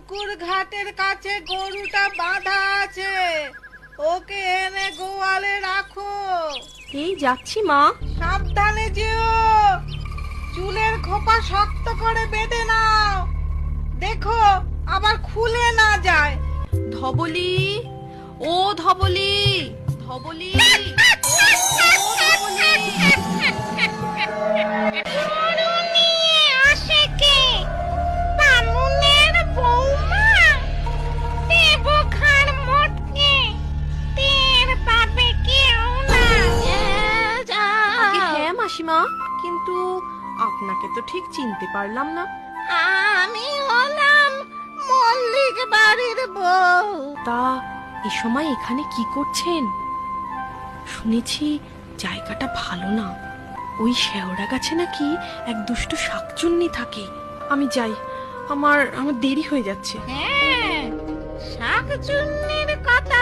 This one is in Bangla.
পুকুর ঘাটের কাছে গরুটা বাঁধা আছে, ওকে এনে গোয়ালে রাখো। এই যাচ্ছি মা। সাবধানে যেও, চুলের খোপা শক্ত করে বেঁধে নাও, দেখো আবার খুলে না যায়। ধবলি, ও ধবলি, ধবলি, ও ধবলি। হ্যাঁ মাসিমা, কিন্তু আপনাকে তো ঠিক চিনতে পারলাম না। আমি হলাম মল্লিক বাড়ির বউ। তা এ সময় এখানে কি করছেন? শুনেছি জায়গাটা ভালো না, ওই শেওড়া গাছে নাকি এক দুষ্টু শাকচুন্নি থাকে। আমি যাই, আমার আমার দেরি হয়ে যাচ্ছে। হ্যাঁ, শাকচুন্নির কথা